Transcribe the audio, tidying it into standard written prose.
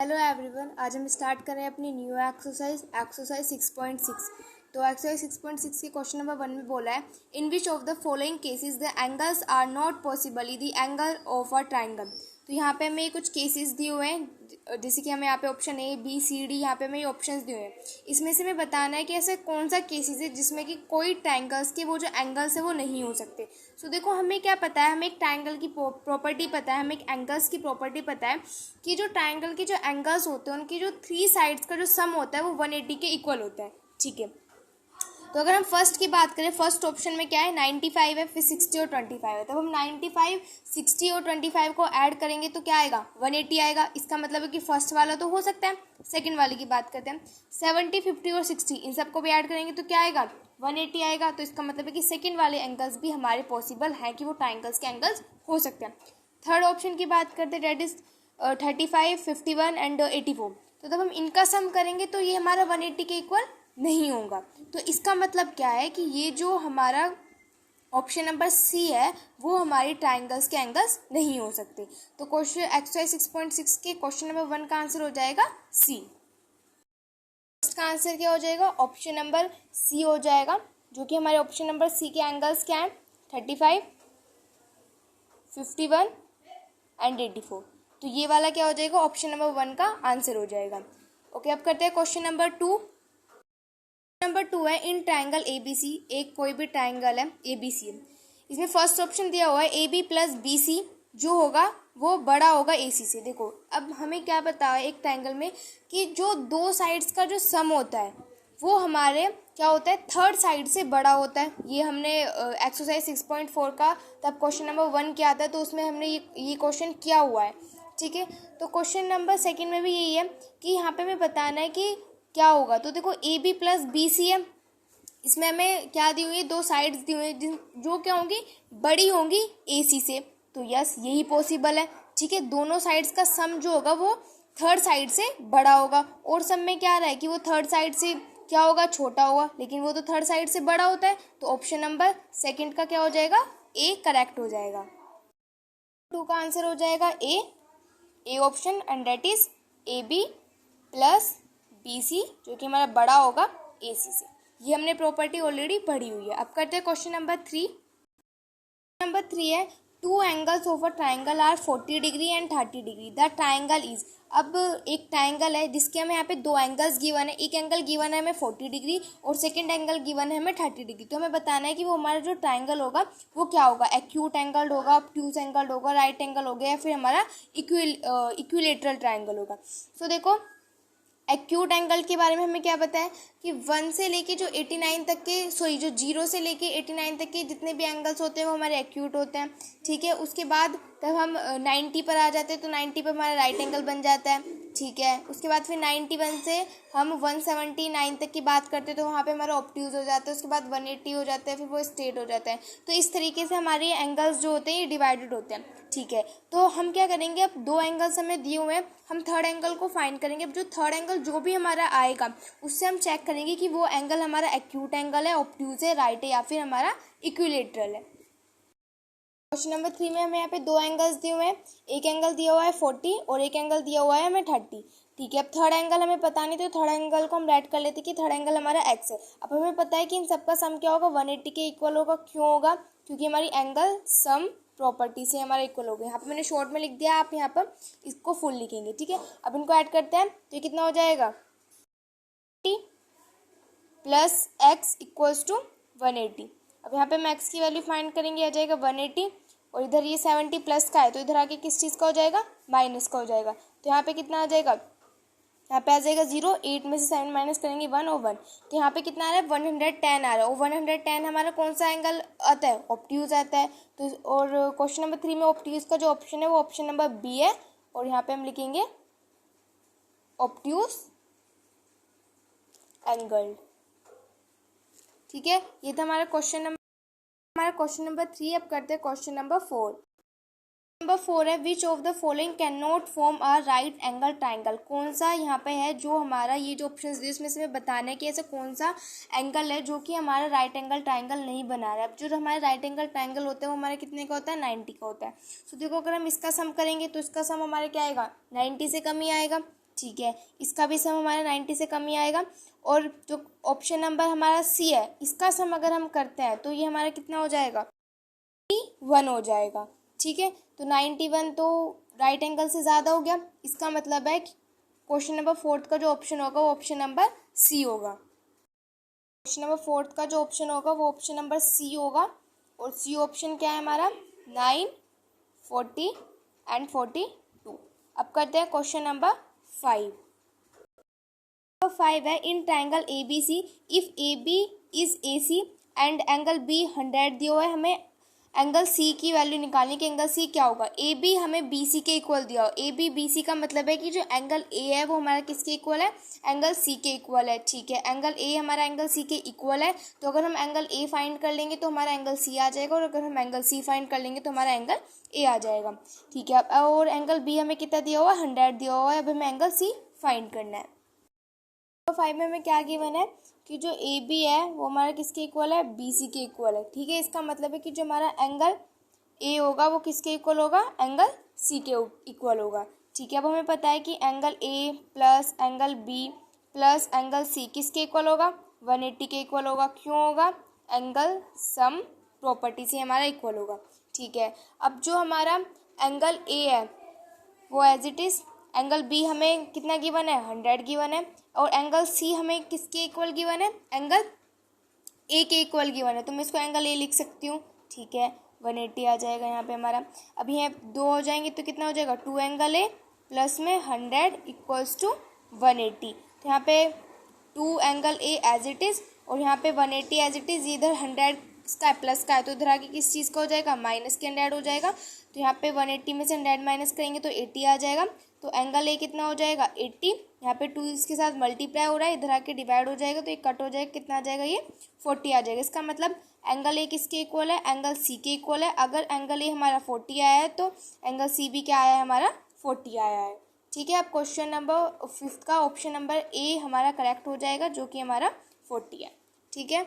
Hello everyone, आज हम start कर रहे हैं अपनी न्यू एक्सरसाइज 6.6। तो एक्सरसाइज 6.6 के क्वेश्चन नंबर 1 में बोला है, in which of the following cases the angles are not possibly the angle of a triangle. तो यहाँ पे हमें कुछ केसेस दिए हुए हैं, जैसे कि हमें यहाँ पे option A B C D यहाँ पे हमें ऑप्शंस दिए हुए हैं। इसमें से हमें बताना है कि ऐसा कौन सा केसेस है जिसमें कि कोई ट्राइंगल्स के वो जो एंगल्स है वो नहीं हो सकते। सो देखो, हमें क्या पता है, हमें एक ट्राइंगल की प्रॉपर्टी पता है, हमें एक एंगल्स की प्रॉपर्टी पता है कि जो ट्राइंगल के जो एंगल्स होते हैं उनकी जो 3 साइड्स का जो सम होता है वो 180 के इक्वल होता है। ठीक है, तो अगर हम फर्स्ट की बात करें, फर्स्ट ऑप्शन में क्या है, 95 है, फिर 60 और 25 है। तब हम 95, 60 और 25 को ऐड करेंगे तो क्या आएगा, 180 आएगा। इसका मतलब है कि फर्स्ट वाला तो हो सकता है। सेकंड वाले की बात करते हैं, 70, 50 और 60 इन सबको भी ऐड करेंगे तो क्या आएगा, 180 आएगा। तो इसका मतलब है कि सेकंड वाले एंगल्स भी हमारे पॉसिबल हैं कि वो ट्राइंगल्स के एंगल्स हो सकते हैं। थर्ड ऑप्शन की बात करते हैं, डेट इज 35, 51 एंड 84। तो जब हम इनका सम करेंगे तो ये हमारा 180 के इक्वल नहीं होगा। तो इसका मतलब क्या है कि ये जो हमारा ऑप्शन नंबर सी है वो हमारी ट्राइंगल्स के एंगल्स नहीं हो सकते। तो क्वेश्चन एक्सरसाइज 6.6 के क्वेश्चन नंबर 1 का आंसर हो जाएगा सी। इसका आंसर क्या हो जाएगा, ऑप्शन नंबर सी हो जाएगा, जो कि हमारे ऑप्शन नंबर सी के एंगल्स क्या है, 35, 51 एंड 84। तो ये वाला क्या हो जाएगा, ऑप्शन नंबर 1 का आंसर हो जाएगा। ओके, अब करते हैं क्वेश्चन नंबर 2। नंबर 2 है, इन ट्राइंगल ABC, एक कोई भी ट्राइंगल है ABC है, इसमें फर्स्ट ऑप्शन दिया हुआ है AB प्लस BC जो होगा वो बड़ा होगा AC से। देखो, अब हमें क्या पता है एक ट्राइंगल में कि जो दो साइड्स का जो सम होता है वो हमारे क्या होता है, थर्ड साइड से बड़ा होता है। ये हमने एक्सरसाइज 6.4 का तब क्वेश्चन नंबर 1 किया था, तो उसमें हमने ये क्वेश्चन किया हुआ है। ठीक है, तो क्वेश्चन नंबर 2 में भी यही है कि यहाँ पे हमें बताना है कि क्या होगा। तो देखो, AB प्लस BC है, इसमें हमें क्या दी हुई है, दो साइड्स दी हुई है जो क्या होंगी, बड़ी होंगी AC से। तो यस, यही पॉसिबल है। ठीक है, दोनों साइड्स का सम जो होगा वो थर्ड साइड से बड़ा होगा, और सम में क्या आ रहा है कि वो थर्ड साइड से क्या होगा, छोटा होगा, लेकिन वो तो थर्ड साइड से बड़ा होता है। तो ऑप्शन नंबर 2 का क्या हो जाएगा, ए करेक्ट हो जाएगा। 2 का आंसर हो जाएगा A option, and that is AB plus BC जो कि हमारा बड़ा होगा AC से। ये हमने प्रॉपर्टी ऑलरेडी पढ़ी हुई है। अब करते हैं क्वेश्चन नंबर 3। नंबर 3 है, two angles of a triangle are 40 degree and 30 degree, the triangle is. अब एक ट्राइंगल है जिसके हमें यहाँ पे दो एंगल्स गिवन है, एक एंगल गिवन है हमें 40 डिग्री और सेकंड एंगल गिवन है हमें 30 डिग्री। तो हमें बताना है कि वो हमारा जो ट्राइंगल होगा वो क्या होगा, एक्यूट एंगल होगा, ऑब्ट्यूज एंगल होगा, राइट एंगल हो गया, या फिर हमारा इक्विलेटरल ट्राइंगल होगा। सो देखो, एक्यूट एंगल के बारे में हमें क्या पता है कि 1 से लेके जो 89 तक के, जो 0 से लेके 89 तक के जितने भी एंगल्स होते हैं वो हमारे एक्यूट होते हैं। ठीक है, उसके बाद जब हम 90 पर आ जाते हैं तो 90 पर हमारा राइट एंगल बन जाता है। ठीक है, उसके बाद फिर 91 से हम 179 तक की बात करते हैं तो वहाँ पे हमारा ऑब्ट्यूज हो जाता है, उसके बाद 180 हो जाता है, फिर वो स्ट्रेट हो जाता है। तो इस तरीके से हमारे एंगल्स जो होते हैं ये डिवाइडेड होते हैं। ठीक है, तो हम क्या करेंगे, अब दो एंगल्स हमें दिए हुए हैं, हम थर्ड एंगल को फाइंड करेंगे। अब जो थर्ड एंगल जो भी हमारा आएगा उससे हम चेक करेंगे कि वो एंगल हमारा एक्यूट एंगल है, ऑब्ट्यूज है, राइट है, या फिर हमारा इक्विलेटरल है। क्वेश्चन नंबर 3 में हमें यहाँ पे दो एंगल्स दिए हुए हैं, एक एंगल दिया हुआ है 40 और एक एंगल दिया हुआ है हमें 30। ठीक है, अब थर्ड एंगल हमें पता नहीं, तो थर्ड एंगल को हम राइट कर लेते कि थर्ड एंगल हमारा x है। अब हमें पता है कि इन सबका सम क्या होगा, 180 के इक्वल होगा। क्यों होगा, क्योंकि हमारी एंगल सम प्रॉपर्टी से हमारा इक्वल हो गया। यहाँ पे मैंने शॉर्ट में लिख दिया, आप यहाँ पर इसको फुल लिखेंगे। ठीक है, अब इनको ऐड करते हैं तो ये कितना हो जाएगा, प्लस एक्स इक्वल्स टू 180। अब यहाँ पे हम एक्स की वैल्यू फाइंड करेंगे, आ जाएगा 180, और इधर ये 70 प्लस का है तो इधर आके किस चीज़ का हो जाएगा, माइनस का हो जाएगा। तो यहाँ पे कितना आ जाएगा, यहाँ पे आ जाएगा 0, 8 में से 7 माइनस करेंगे 1 और 1, तो यहाँ पे कितना आ रहा है, 110 आ रहा है। और 110 हमारा कौन सा एंगल आता है, ऑब्ट्यूज आता है। तो और क्वेश्चन नंबर 3 में ऑब्ट्यूज का जो ऑप्शन है वो ऑप्शन नंबर बी है, और यहाँ पे हम लिखेंगे ऑब्ट्यूज एंगल। ठीक है, ये था हमारा क्वेश्चन नंबर 3। अब करते हैं क्वेश्चन नंबर 4। नंबर 4 है, विच of the following can not form a right angle triangle. कौन सा यहाँ पे है जो हमारा ये जो ऑप्शन दिए इसमें से हमें बताना है कि ऐसा कौन सा एंगल है जो कि हमारा राइट एंगल ट्राइंगल नहीं बना रहा है। अब जो हमारा राइट एंगल ट्राइंगल होता है वो हमारे कितने का होता है, 90 का होता है। तो देखो, अगर हम इसका सम करेंगे तो इसका सम हमारे क्या आएगा, 90 से कम ही आएगा। ठीक है, इसका भी सम हमारा 90 से कम ही आएगा। और जो ऑप्शन नंबर हमारा सी है, इसका सम अगर हम करते हैं तो ये हमारा कितना हो जाएगा, 1 हो जाएगा। ठीक है, तो 91 तो राइट एंगल से ज़्यादा हो गया। इसका मतलब है कि क्वेश्चन नंबर 4 का जो ऑप्शन होगा वो ऑप्शन नंबर सी होगा। क्वेश्चन नंबर 4 का जो ऑप्शन होगा वो ऑप्शन नंबर सी होगा। और सी ऑप्शन क्या है हमारा, 9, 40 एंड 42। अब करते हैं क्वेश्चन नंबर 5। 5 है, in triangle A B C if A B is A C and angle B 100 दिया हुआ है, हमें एंगल सी की वैल्यू निकालनी कि एंगल सी क्या होगा। ए बी हमें बी सी के इक्वल दिया हो, ए बी बी सी का मतलब है कि जो एंगल ए है वो हमारा किसके इक्वल है, एंगल सी के इक्वल है। ठीक है, एंगल ए हमारा एंगल सी के इक्वल है, तो अगर हम एंगल ए फाइंड कर लेंगे तो हमारा एंगल सी आ जाएगा, और अगर हम एंगल सी फाइंड कर लेंगे तो हमारा एंगल ए आ जाएगा। ठीक है, और एंगल बी हमें कितना दिया हुआ है, 100 दिया हुआ है। अब हमें एंगल सी फाइंड करना है। तो 5 में हमें क्या गिवन है कि जो ए बी है वो हमारा किसके इक्वल है, बी सी के इक्वल है। ठीक है, इसका मतलब है कि जो हमारा एंगल ए होगा वो किसके इक्वल होगा, एंगल सी के इक्वल होगा। ठीक है, अब हमें पता है कि angle A plus angle B plus angle C किसके इक्वल होगा, 180 के इक्वल होगा। क्यों होगा, एंगल सम प्रॉपर्टी से हमारा इक्वल होगा। ठीक है, अब जो हमारा एंगल ए है वो as it is, angle B हमें कितना गिवन है, 100 गिवन है, और एंगल सी हमें किसके इक्वल गिवन है, एंगल ए के इक्वल गिवन है, तो मैं इसको एंगल ए लिख सकती हूँ। ठीक है, 180 आ जाएगा यहाँ पे हमारा। अब यहाँ 2 हो जाएंगे तो कितना हो जाएगा, 2 एंगल ए प्लस में 100 इक्वल्स टू 180। तो यहाँ पे 2 angle A as it is, और यहाँ पे 180 एज इट इज़। इधर 100 का है प्लस का है, तो इधर आगे किस चीज़ का हो जाएगा, माइनस के 100 हो जाएगा। तो यहाँ पे 180 में से 100 माइनस करेंगे तो 80 आ जाएगा। तो एंगल ए कितना हो जाएगा, 80। यहाँ पे 2 इसके साथ मल्टीप्लाई हो रहा है, इधर आके डिवाइड हो जाएगा, तो ये कट हो जाएगा, कितना आ जाएगा, ये 40 आ जाएगा। इसका मतलब एंगल ए किसके इक्वल है, एंगल सी के इक्वल है। अगर एंगल ए हमारा 40 आया है तो एंगल सी भी क्या आया है, हमारा 40 आया है। ठीक है, अब क्वेश्चन नंबर 5 का ऑप्शन नंबर ए हमारा करेक्ट हो जाएगा, जो कि हमारा 40 है। ठीक है।